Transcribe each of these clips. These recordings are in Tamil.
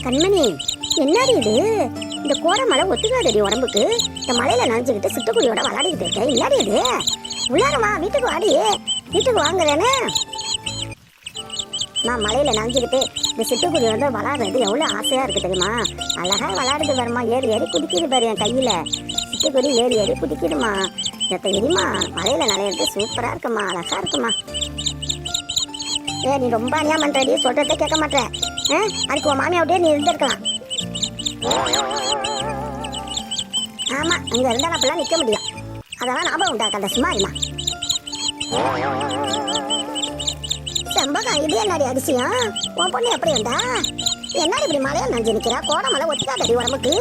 கண்மணி, என்னடி இது? இந்த கோடை மழை ஒத்துக்காதடி உடம்புக்கு. இந்த மழையில நனைஞ்சுக்கிட்டு சிட்டுக்குடியோட விளையாடிக்கிட்டு இருக்கேன். இல்லாடி இது உள்ளாரமா வீட்டுக்கு வாடி. வீட்டுக்கு வாங்குறேன்னு நான் மழையில நனைஞ்சுக்கிட்டு இந்த சிட்டுக்குடி வந்து விளாடுறது எவ்வளோ ஆசையா இருக்கு தெரியுமா? அழகா விளாடுது வருமா, ஏறி ஏறி குடிக்கிது பாரு என் கையில. சிட்டுக்குடி ஏறி ஏறி குடிக்கிடுமா. இதை தெரியுமா? மழையில நனையிறது சூப்பரா இருக்குமா, அழகா இருக்குமா. நீ ரொம்ப அநியா பண்றடி, சொல்றத கேட்க மாட்டேன். அதுக்கு உன் மாமியாவிட்டே நீ இருந்திருக்கலாம். ஆமா, அங்க இருந்தா அப்பெல்லாம் நிக்க முடியும். அதெல்லாம் ஞாபகம் உண்டாக்காத, சும்மா இருமா. செம்பகம், இது என்னடி அதிசயம்? உன் பொண்ணு எப்படி இருந்தா? என்னடி இப்படி மழையா நஞ்சு நிக்கிறா? கோடை மழை ஒத்துக்காதடி உடம்புக்கு.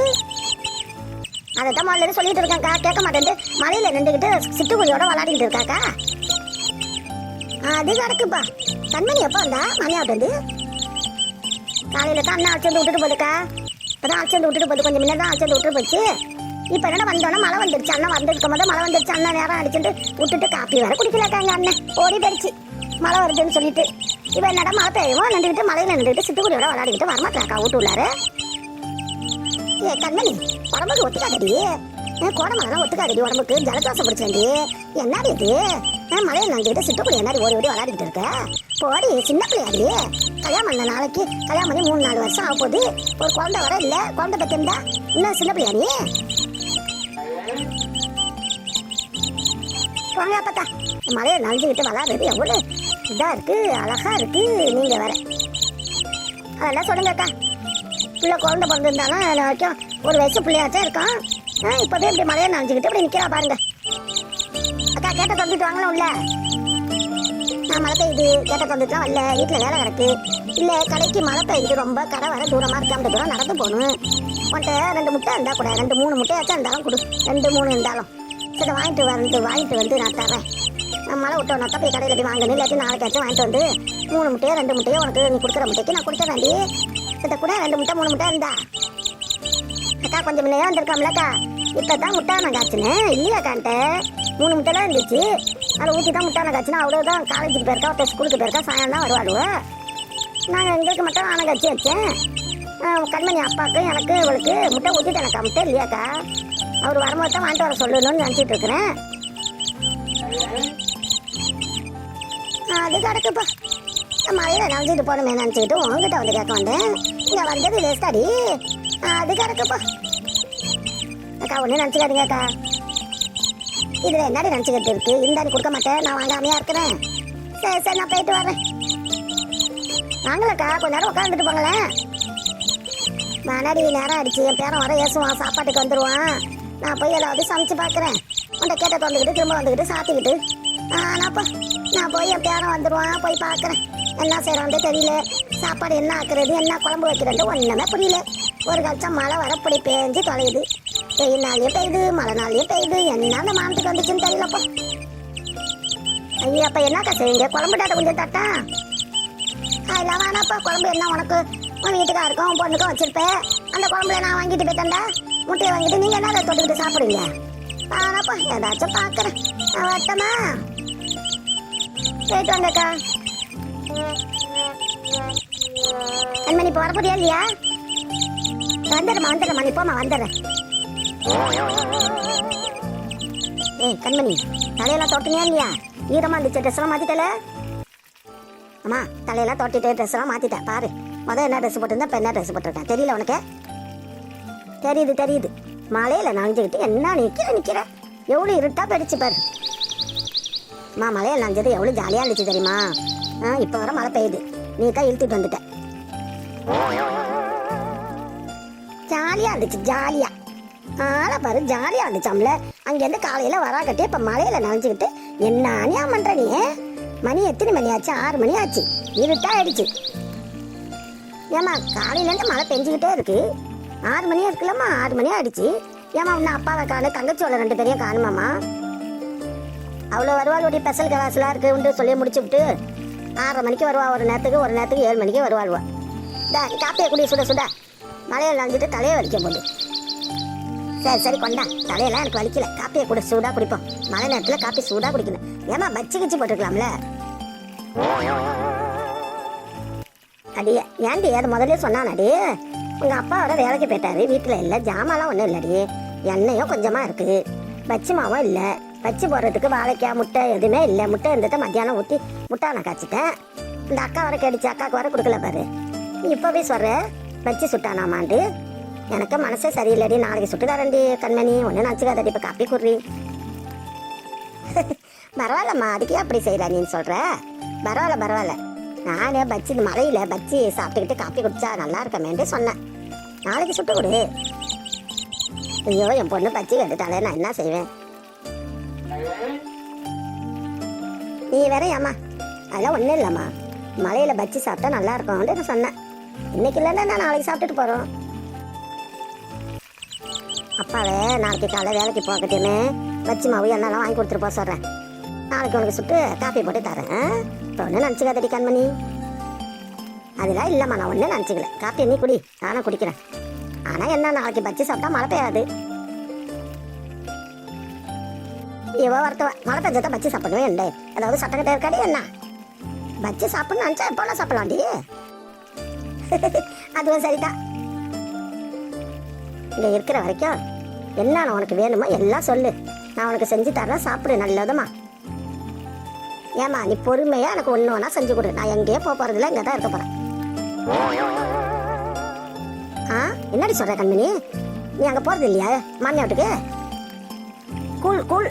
அதைத்தான் முதல்ல சொல்லிட்டு இருக்காக்கா, கேட்க மாட்டேன். மழையில நின்றுகிட்டு சிட்டுக்குழியோட விளையாடிட்டு இருக்காக்கா. அது கிடக்குப்பா. கண்மணி எப்போ வந்தா? மணியாவிட்டு வந்து காலையில தான் அண்ணா அழைச்சிருந்து விட்டுட்டு போதுக்கா. இப்பதான் அழைச்சிருந்து விட்டுட்டு போகுது, கொஞ்சம் முன்னே தான் அழைச்சிருந்து விட்டுட்டு போச்சு. இப்ப என்ன வந்தோன்னா மழை வந்துருச்சு. அண்ணன் வந்துருக்கும் போது மழை வந்துருச்சு. அண்ணன் நேரம் அடிச்சுட்டு விட்டுட்டு காப்பி வேற குடிக்கலாக்காங்க. அண்ணன் ஓடி போயிடுச்சு மழை வருதுன்னு சொல்லிட்டு. இப்ப என்னடா மழை பெய்யுமோ நின்றுக்கிட்டு மழையில நின்றுட்டு சிட்டுக்குடியோட விளையாடிக்கிட்டு வரமாட்டாக்கா வீட்டு உள்ளாரு. ஏ கண்மணி, உடம்புக்கு ஒத்துக்காதடி. கோடை மழைலாம் ஒத்துக்காதடி உடம்புக்கு. ஜலதோஷம் பிடிச்சேன்டி. என்னடி இது? மழையில நஞ்சுக்கிட்டு சிட்டுக்குடி என்னடி ஓடி ஓடி விளையாடிக்கிட்டு இருக்க? போடி, சின்ன பிள்ளையாடி. கல்யாணம் பண்ண நாளைக்கு கல்யாணம் பண்ணி 3-4 வருஷம் ஆக போகுது. ஒரு குழந்தை வர இல்லை. குழந்தை பத்திருந்தா இன்னும் சின்ன பிள்ளையாடி. வாங்க அப்பத்தா. மழையில நனைஞ்சுக்கிட்டு விளையாடுறது எவ்வளவு இதா இருக்கு, அழகா இருக்கு. நீங்க வேற அதெல்லாம் சொல்லுங்கக்கா. பிள்ளை குழந்தை பிறந்திருந்தாலும் வரைக்கும் ஒரு வயசு பிள்ளையாச்சும் இருக்கான். இப்போதே இப்படி மழையை நனைஞ்சுக்கிட்டு இப்படி நிற்கிறா பாருங்க. அக்கா, கேட்ட தந்துட்டு வாங்கலாம் உள்ள. நான் மழை பெய்யுது கேட்ட தந்துட்டுலாம் வரல, வீட்டில் வேலை கிடக்கு. இல்லை கடைக்கு மழை பெய்யுது, ரொம்ப கடை வர தூரமாக இருக்கு, அந்த தூரம் நடந்து போகணும். உன்கிட்ட 2 முட்டை இருந்தால் கூட 2-3 முட்டையாச்சும் இருந்தாலும் கொடு. 2-3 இருந்தாலும் சரி, வாங்கிட்டு வந்து நான் தரேன். மழை விட்டோன்னாக்கா போய் கடையில் போய் வாங்கணும். இல்லாட்டி நாளைக்காச்சும் வாங்கிட்டு வந்து 3 முட்டையோ 2 முட்டையோ உனக்கு நீ கொடுக்குற முட்டைக்கு நான் கொடுக்க வேண்டி. இதை கூட 2 முட்டை 3 முட்டை இருந்தா. அக்கா கொஞ்சம் முன்னையே வந்திருக்காம்லக்கா. இப்போ தான் முட்டை நான் காய்ச்சினேன். இல்லையாக்கான்ட்ட 3 முட்டை தான் இருந்துச்சு. அதை ஊற்றி தான் முட்டை நான் காய்ச்சினா. அவ்வளோதான். காலேஜுக்கு போயிருக்கா, ஒருத்தர் ஸ்கூலுக்கு போயிருக்கா, சாயம் தான் வருவாளுவோ. நாங்கள் எங்களுக்கு மட்டும் நானும் காய்ச்சி வச்சேன். கண்மணி அப்பாவுக்கு எனக்கு இவளுக்கு முட்டை ஊற்றிட்டேனக்கா. முட்டை இல்லையாக்கா, அவர் வரும்போது தான் வாங்கிட்டு வர சொல்லணும்னு நினச்சிட்டு இருக்கிறேன். அது கிடக்குப்பா. மழையில நனைஞ்சிட்டு போகணுமே நினச்சிக்கிட்டு உங்ககிட்ட வந்து கேட்க வந்தேன். இங்கே வந்தது வேஸ்டாடி. அது கிடக்குப்பா. அக்கா ஒன்றும் நினச்சிக்காதீங்க அக்கா. இதில் என்னடி நினச்சிக்கிட்டு இருக்கு? இருந்தாடி கொடுக்க மாட்டேன், நான் வாங்காமையா இருக்கிறேன். சரி சரி, நான் போயிட்டு வரேன். வாங்கலக்கா, கொஞ்ச நேரம் உட்காந்துட்டு போங்களேன். நானாடி நேரம் ஆயிடுச்சு. என் பேரன் வர ஏசுவான், சாப்பாட்டுக்கு வந்துடுவான். நான் போய் ஏதாவது சமைச்சு பார்க்குறேன். உன்னை கேட்ட வந்துக்கிட்டு திரும்ப வந்துக்கிட்டு சாத்திக்கிட்டு நான் போய் என் பேரன் வந்துடுவான், போய் பார்க்குறேன். என்ன செய்கிறான்ட்டு தெரியல. சாப்பாடு என்ன ஆக்குறது, என்ன குழம்பு வைக்கிறேன்ட்டு ஒன்றுமே புரியல. ஒரு கட்சம் மழை வரப்படி பேஞ்சு தொலையுது. வெயில் நாளையும் பெய்யுது, மழை நாளையும் பெய்யுது. என்ன அந்த மானத்துக்கு வந்துச்சுன்னு தெரியலப்பா. ஐயா, அப்போ என்னக்கா செய்யுங்க? குழம்பு டாட்ட கொஞ்சம் தட்டா. அதெல்லாம் வேணாப்பா. குழம்பு என்ன உனக்கு உன் வீட்டுக்காருக்கும் உன் பொண்ணுக்கும் வச்சிருப்பேன். அந்த குழம்புல நான் வாங்கிட்டு போயிட்டேன்டா. முட்டையை வாங்கிட்டு நீங்கள் என்ன அதை தொட்டுக்கிட்டு சாப்பிடுங்க? ஆனாப்பா, ஏதாச்சும் பார்க்குறேன். நான் வரட்டமா? போயிட்டு வாங்கக்கா. கண்மணி இப்போ வரப்போறியா இல்லையா? வந்துடுறேன் நீ போமா, வந்துடுறேன். ஏய் கண்மணி, தலையெல்லாம் தொட்டினியா இல்லையா? ஈரமா இருந்துச்சு. ட்ரெஸ் எல்லாம் மாத்திட்டல? அம்மா, தலையெல்லாம் தொட்டிட்டு ட்ரெஸ் எல்லாம் மாத்திட்டேன். பாரு, முதல் என்ன ட்ரெஸ் போட்டிருந்தா இப்போ என்ன ட்ரெஸ் போட்டிருக்கேன் தெரியல உனக்கு? தெரியுது. மழையில நனைஞ்சுக்கிட்டு என்ன நிக்கிற எவ்வளோ இருட்டா போயிடுச்சு பாரு. அம்மா, மழையில நனைஞ்சது எவ்வளோ ஜாலியாக இருந்துச்சு தெரியுமா? இப்போ வர மழை பெய்யுது, நீக்கா இழுத்துட்டு வந்துட்டேன். ஜாலியாக இருந்துச்சு, ஜாலியாக. ஆளை பாரு, ஜாலியாக இருந்துச்சாம்ல. அங்கேருந்து காலையில் வராக்கட்டி இப்போ மழையில நனைஞ்சுக்கிட்டு என்ன அநியா பண்ணுற நீ? மணி எத்தனை மணி ஆச்சு? 6 மணி ஆச்சு. இருட்டா ஆயிடுச்சு. ஏம்மா, காலையிலேருந்து மழை பெஞ்சுக்கிட்டே இருக்கு. 6 மணியா இருக்குல்லம்மா, 6 மணி ஆயிடுச்சு. ஏமா இன்னும் அப்பாவை காணு, தங்கச்சியோட 2 பேரையும் காணுமாம்மா? அவ்வளோ வருவாளுடைய ஸ்பெஷல் கிளாஸ்லாம் இருக்கு உண்டு சொல்லி முடிச்சு விட்டு 6:30 மணிக்கு வருவா. ஒரு நேரத்துக்கு 7 மணிக்கு வருவாளுவா. காப்பியை குடி, சுட மழையில் நனைஞ்சிட்டு தலையை வலிக்க போகுது. சரி கொண்டா, தலையெல்லாம் எனக்கு வலிக்கல. காப்பியை கூட சூடாக குடிப்போம். மழை நேரத்தில் காப்பி சூடாக குடிக்கணும். ஏமா பச்சி கிச்சி போட்டுருக்கலாம்ல? அடியே ஏன்டி அதை முதல்ல சொன்னானடி? உங்கள் அப்பா வர வேலைக்கு போயிட்டாரு, வீட்டில் இல்லை, ஜாமான்லாம் ஒன்றும் இல்லடி, எண்ணெயும் கொஞ்சமாக இருக்குது, பச்சி மாவும் இல்லை, பச்சி போடுறதுக்கு வாழைக்காய் முட்டை எதுவுமே இல்லை. முட்டை இருந்துட்டு மத்தியானம் ஊற்றி முட்டை நான் காய்ச்சிட்டேன். இந்த அக்கா வர கேட்டுச்சு, அக்காவுக்கு வர கொடுக்கல பாரு. நீ இப்போவே சொல்கிற பச்சி சுட்டானாமாண்டு. எனக்கு மனசே சரியில்லடி, நாளைக்கு சுட்டு தரேன்டி கண்மணி, ஒன்று நினச்சிக்காதடி, இப்போ காப்பி குடுறி. பரவாயில்லம்மா, அதுக்கே அப்படி செய்கிற நீ சொல்கிற. பரவாயில்ல, நானே பச்சி இந்த மலையில் பச்சி சாப்பிட்டுக்கிட்டு காப்பி குடிச்சா நல்லா இருக்கமேன்ட்டு சொன்னேன். நாளைக்கு சுட்டு கொடு. ஐயோ, என் பொண்ணு பச்சி கேட்டுட்டாலே நான் என்ன செய்வேன்? நீ வேற ஏம்மா, அதெல்லாம் ஒன்றும் இல்லைம்மா, மலையில் பச்சி சாப்பிட்டா நல்லா இருக்கும்னு நான் சொன்னேன். இன்னைக்கு இல்லைன்னா நான் நாளைக்கு சாப்பிட்டுட்டு போகிறோம். அப்பாவே நாளைக்கு காலை வேலைக்கு போகட்டுன்னு பச்சி மாவு எண்ணெல்லாம் வாங்கி கொடுத்துட்டு போக சொல்கிறேன். நாளைக்கு உனக்கு சுட்டு காப்பி போட்டு தரேன். இப்போ ஒன்றும் நினச்சிக்காதடி கண்மணி. அதெல்லாம் இல்லைம்மா, நான் ஒன்றும் நினச்சிக்கல. காப்பி நீ குடி, நானும் குடிக்கிறேன். ஆனால் என்ன, நாளைக்கு பச்சி சாப்பிட்டா மழை பெய்யாது. இவ ஒருத்தவ மழை பெஞ்சா பச்சி சாப்பிடுவேன் என்ன, அதாவது சட்டக்கிட்ட இருக்காடி என்ன? பச்சி சாப்பிட்ணும்னு நினச்சா எப்போனா சாப்பிடலாண்டி. அதுவும் சரிதான். இங்கே இருக்கிற வரைக்கும் என்ன உனக்கு வேணுமோ எல்லாம் சொல்லு, நான் உனக்கு செஞ்சு தரேன், சாப்பிடு நல்லதுமா. ஏமா நீ பொறுமையா எனக்கு ஒன்று ஒன்றா செஞ்சு கொடு. நான் எங்கேயே போக போகிறதில்ல, இங்கே தான் இருக்க போகிறேன். என்னடி சொல்கிற கண்மணி, நீ அங்கே போகிறது இல்லையா மாமியா வீட்டுக்கு? கூழ்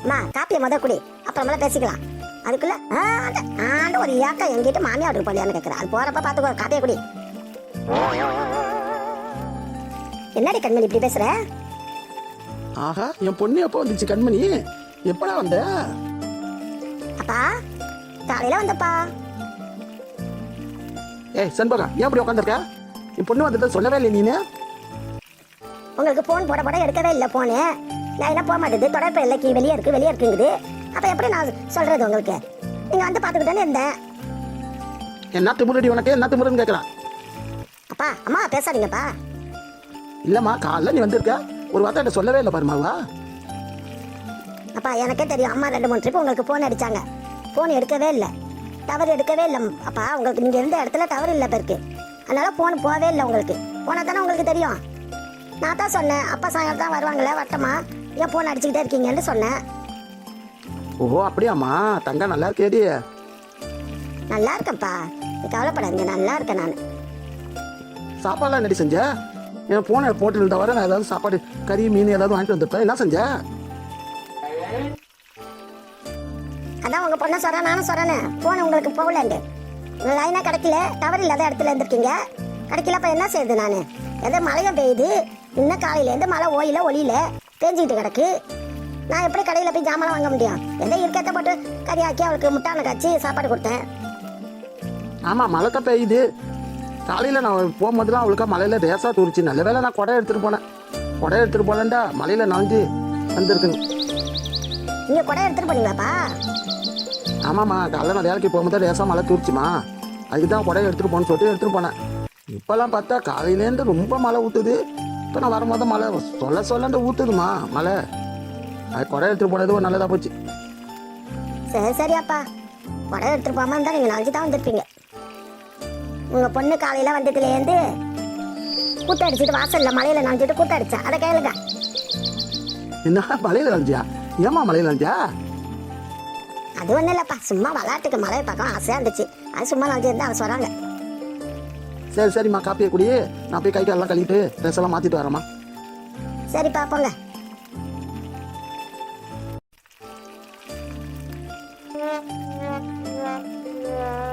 அம்மா, காப்பியை குடி, அப்புறமெல்லாம் பேசிக்கலாம். அதுக்குள்ள ஆண்டு ஒரு ஏக்கா எங்கிட்ட மாமியா வீட்டுக்கு போகலையான்னு கேட்குறேன். அது போகிறப்ப பார்த்துக்கோ, காப்பியை குடி. என்னடி கண்மணி இப்படி பேசுற? ஆஹா, என் பொண்ணு எப்போ வந்துச்சு கண்மணி? எப்படா வந்த? அப்பா காலையில வந்தப்பா. ஏய் செண்பகா, ஏன் அப்படி உட்காந்துருக்க? என் பொண்ணு வந்துட்டு சொல்லவே இல்லை நீனு. உங்களுக்கு போன் போட எடுக்கவே இல்லை போனு. நான் என்ன போக மாட்டேது, தொடர்பு இல்லைக்கு வெளியே இருக்குங்குது. அப்ப எப்படி நான் சொல்றது உங்களுக்கு? நீங்க வந்து பார்த்துக்கிட்டே இருந்தேன். என்ன திமுறடி உனக்கு? என்ன திமுறன்னு கேட்கறான். அப்பா அம்மா பேசாதீங்கப்பா. இல்லம்மா, காலைல நீ வந்திருக்க, ஒரு வார்த்தை சொல்லவே இல்லை பாருமாவா. அப்பா எனக்கே தெரியும், அம்மா 2-3 ட்ரிப் உங்களுக்கு போன் அடிச்சாங்க, போன் எடுக்கவே இல்லை, டவர் எடுக்கவே இல்லை. அப்பா உங்களுக்கு நீங்க இருந்த இடத்துல டவர் இல்லை பேருக்கு, அதனால போன் போவே இல்லை. உங்களுக்கு போனா தானே உங்களுக்கு தெரியும். நான் தான் சொன்னேன், அப்பா சாயங்காலம் தான் வருவாங்களே, வட்டமா ஏன் போன் அடிச்சுக்கிட்டே இருக்கீங்கன்னு சொன்னேன். ஓ அப்படியாம்மா, தங்க நல்லா இருக்கேடி? நல்லா இருக்கேன்ப்பா, நீ கவலைப்படாதீங்க, நல்லா இருக்கேன் நான். சாப்பாடுலாம் என்னடி செஞ்ச? என் போனை போட்டு வர நான் ஏதாவது சாப்பாடு கறி மீன் ஏதாவது வாங்கிட்டு வந்துருப்பேன். என்ன செஞ்ச? அதான் உங்க பொண்ணை சொல்றேன், நானும் சொல்றேன்னு போன் உங்களுக்கு போகலண்டு. லைனா கிடைக்கல, டவர் இல்லாத இடத்துல இருந்திருக்கீங்க, கிடைக்கல. அப்ப என்ன செய்யுது நான்? எதோ மழையும் பெய்யுது, இன்னும் காலையிலேருந்து மழை ஒளியில பேஞ்சிக்கிட்டு கிடக்கு. நான் எப்படி கடையில் போய் ஜாமான் வாங்க முடியும்? எதோ இருக்கத்தை போட்டு கறி ஆக்கி அவளுக்கு முட்டானை காய்ச்சி சாப்பாடு கொடுத்தேன். ஆமா, மழை தான் பெய்யுது. காலையில் நான் போகும்போதுலாம் அவளுக்கா மலையில் ரேசாக தூரிச்சு. நல்ல வேலை நான் கொடை எடுத்துகிட்டு போனேன்டா, மலையில் நனைஞ்சு வந்துருக்குங்க. நீங்கள் கொடை எடுத்துகிட்டு போனீங்களாப்பா? ஆமாம்மா, காலையில் நான் வேலைக்கு போகும்போது ரேசாக மழை தூரிச்சுமா, அதுக்கு தான் கொடையை எடுத்துகிட்டு போகணும்னு சொல்லிட்டு எடுத்துகிட்டு போனேன். இப்போல்லாம் பார்த்தா காலையிலேருந்து ரொம்ப மழை ஊற்றுது. இப்போ நான் வரும்போது மழை சொல்லண்டு ஊற்றுதுமா மழை. அது கொடை எடுத்துகிட்டு போனது ஒரு நல்லதாக போச்சு. சரியாப்பா, கொடை எடுத்துகிட்டு போகாமல் இருந்தால் நீங்கள் நனைஞ்சு தான் வந்திருப்பீங்க. உங்கள் பொண்ணு காலையில் வந்ததுலேருந்து கூட்டடிச்சிட்டு வாசலில் மலையில் நனைஞ்சிட்டு கூட்டடிச்சா, அதை கேளுங்க. என்ன மலையில் நனைஞ்சியா? ஏமா மலையில் நனைஞ்சா? அது ஒன்றும் இல்லைப்பா, சும்மா விளையாட்டுக்கு மலையை பார்க்க ஆசையாக இருந்துச்சு, அது சும்மா நனைஞ்சிருந்தா அவன் சொல்கிறாங்க. சரிம்மா, காப்பியை குடி, நான் போய் கை காலெல்லாம் கழுவிட்டு ட்ரெஸ் எல்லாம் மாற்றிட்டு வரேம்மா. சரிப்பா போங்க.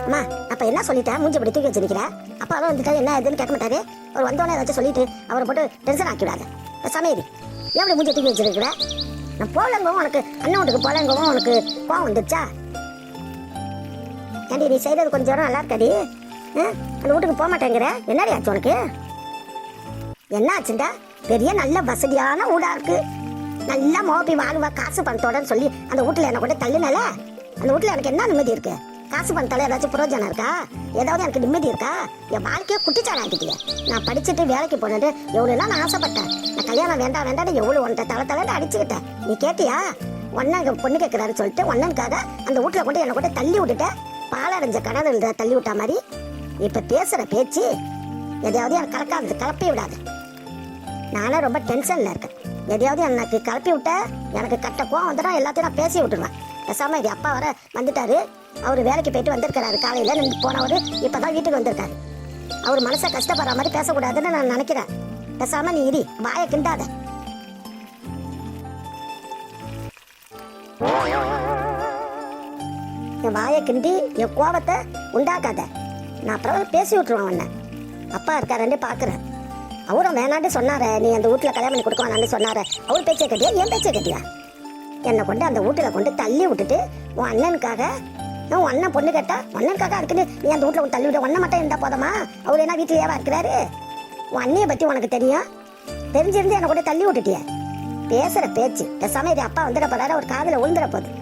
அம்மா அப்ப என்ன சொல்லிட்டேன், மூஞ்சி படி தூக்கி வச்சிருக்கிற? அப்பா தான் வந்துட்டா என்ன எதுன்னு கேட்க மாட்டாரு. அவர் வந்தோடனே ஏதாச்சும் சொல்லிட்டு அவரை போட்டு டென்ஷன் ஆக்கி விடாத. சமையல் எப்படி மூஞ்சி தூக்கி வச்சிருக்கிற? நான் போலங்கவும் உனக்கு அண்ணன் வீட்டுக்கு போலங்கவும் உனக்கு கோவம் வந்துச்சா? ஏண்டி நீ செய்யறது கொஞ்சம் நல்லா இருக்காடி, அந்த வீட்டுக்கு போக மாட்டேங்கிற, என்னடி ஆச்சு உனக்கு? என்ன ஆச்சுண்டா? பெரிய நல்ல வசதியான வீடா இருக்கு, நல்லா மோப்பி வாழ்வா காசு பணத்தோடன்னு சொல்லி அந்த வீட்டுல என்ன கூட தள்ளுனால, அந்த வீட்டுல எனக்கு என்ன நிம்மதி இருக்கு? காசு பணத்தால ஏதாச்சும் பிரயோஜனம் இருக்கா? ஏதாவது எனக்கு நிம்மதி இருக்கா? என் வாழ்க்கையை குட்டிச்சாரா ஆக்கிட்டிய. நான் படிச்சுட்டு வேலைக்கு போனது எவ்வளோலாம் நான் ஆசைப்பட்டேன். நான் கல்யாணம் வேண்டாம் எவ்வளோ ஒன்றை தலை அடிச்சுக்கிட்டேன். நீ கேட்டியா? ஒன்னா பொண்ணு கேட்குறாரு சொல்லிட்டு ஒன்னனுக்காக அந்த வீட்டுல கொண்டு என்னை கூட தள்ளி விட்டுட்டேன். பாலடைஞ்ச கடலில் தள்ளி விட்டா மாதிரி இப்ப பேசுற பேச்சு எதையாவது எனக்கு கலப்பி விடாது. நானே ரொம்ப டென்ஷன்ல இருக்கேன். எதையாவது எனக்கு கலப்பி விட்ட எனக்கு கட்ட கோவம் வந்துடும். எல்லாத்தையும் நான் பேசி விட்டுருவேன். பேசாம இது அப்பா வர வந்துட்டாரு. அவர் வேலைக்கு போயிட்டு வந்திருக்கிறாரு. காலையில நின்று போனவர் இப்பதான் வீட்டுக்கு வந்திருக்காரு. அவர் மனசை கஷ்டப்படுற மாதிரி பேசக்கூடாதுன்னு நான் நினைக்கிறேன். பேசாம நீ இரு, வாயை கிண்டாத. என் வாயை கிண்டி என் கோபத்தை உண்டாக்காத. நான் அப்புறம் பேசி விட்டுருவேன் உன்னை. அப்பா இருக்காரண்டு பாக்குறேன். அவரும் வேணாண்டு சொன்னாரு, நீ அந்த வீட்டுல கல்யாணம் பண்ணி கொடுக்க வேணான்னு சொன்னாரு. அவர் பேச்சை கட்டியா என் பேச்சை கட்டியா? என்னை கொண்டு அந்த வீட்டுல கொண்டு தள்ளி விட்டுட்டு உன் அண்ணனுக்காக, உன் அண்ணன் பொண்ணு கேட்டா அண்ணனுக்காக இருக்குன்னு நீ அந்த வீட்டுல தள்ளி விட்டு ஒன்ன மட்டும் இருந்தா போதமா? அவர் என்ன வீட்டுலயேவா இருக்கிறாரு? உன் அண்ணியை பத்தி உனக்கு தெரியும். தெரிஞ்சிருந்து என்னை கொண்டு தள்ளி விட்டுட்டிய. பேசுற பேச்சு பேசாம இது அப்பா வந்துட போறாரு. ஒரு காதுல விழுந்துட போகுது.